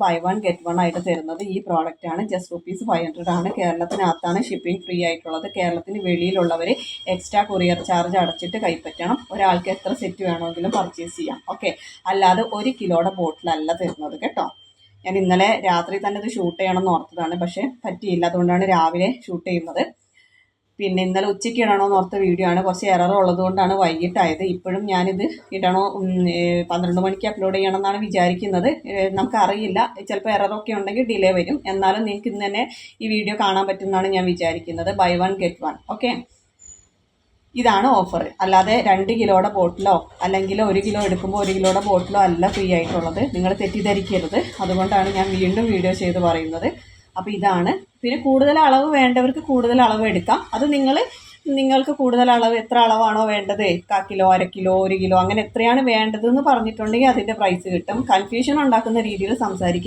By one get one ആയിട്ട് തരുന്നത് ഈ പ്രോഡക്റ്റാണ്. ജസ്റ്റ് ₹500 ആണ്. കേരളത്തിനകത്താണ് ഷിപ്പിംഗ് ഫ്രീ ആയിട്ടുള്ളത്. കേരളത്തിന് വെളിയിലുള്ളവർ എക്സ്ട്രാ കൊറിയർ ചാർജ് അടച്ചിട്ട് കൈപ്പറ്റണം. ഒരാൾക്ക് എത്ര സെറ്റ് വേണമെങ്കിലും പർച്ചേസ് ചെയ്യാം. ഓക്കെ, അല്ലാതെ 1 കിലോയുടെ ബോട്ടിലല്ല തരുന്നത് കേട്ടോ. ഞാൻ ഇന്നലെ രാത്രി തന്നെ ഇത് ഷൂട്ട് ചെയ്യണമെന്ന് ഓർത്തതാണ്, പക്ഷേ പറ്റിയില്ല. അതുകൊണ്ടാണ് രാവിലെ ഷൂട്ട് ചെയ്യുന്നത്. പിന്നെ ഇന്നലെ ഉച്ചയ്ക്ക് ഇടണമെന്ന് ഓർത്ത വീഡിയോ ആണ്. കുറച്ച് എറർ ഉള്ളതുകൊണ്ടാണ് വൈകിട്ടായത്. ഇപ്പോഴും ഞാനിത് ഇടണോ 12 മണിക്ക് അപ്ലോഡ് ചെയ്യണം എന്നാണ് വിചാരിക്കുന്നത്. നമുക്കറിയില്ല, ചിലപ്പോൾ എററൊക്കെ ഉണ്ടെങ്കിൽ ഡിലേ വരും. എന്നാലും നിങ്ങൾക്ക് ഇന്ന് തന്നെ ഈ വീഡിയോ കാണാൻ പറ്റുമെന്നാണ് ഞാൻ വിചാരിക്കുന്നത്. Buy one get one. Okay, ഇതാണ് ഓഫർ. അല്ലാതെ 2 കിലോയുടെ ബോട്ടിലോ അല്ലെങ്കിൽ 1 കിലോ എടുക്കുമ്പോൾ 1 കിലോയുടെ ബോട്ടിലോ അല്ല ഫ്രീ ആയിട്ടുള്ളത്. നിങ്ങൾ തെറ്റിദ്ധരിക്കരുത്. അതുകൊണ്ടാണ് ഞാൻ വീണ്ടും വീഡിയോ ചെയ്ത് പറയുന്നത്. അപ്പോൾ ഇതാണ്. പിന്നെ കൂടുതൽ അളവ് വേണ്ടവർക്ക് കൂടുതൽ അളവ് എടുക്കാം. അത് നിങ്ങൾക്ക് കൂടുതൽ അളവ് എത്ര അളവാണോ വേണ്ടത്, 1/4 കിലോ, 1/2 കിലോ, 1 കിലോ, അങ്ങനെ എത്രയാണ് വേണ്ടതെന്ന് പറഞ്ഞിട്ടുണ്ടെങ്കിൽ അതിൻ്റെ പ്രൈസ് കിട്ടും. കൺഫ്യൂഷൻ ഉണ്ടാക്കുന്ന രീതിയിൽ സംസാരിക്കും.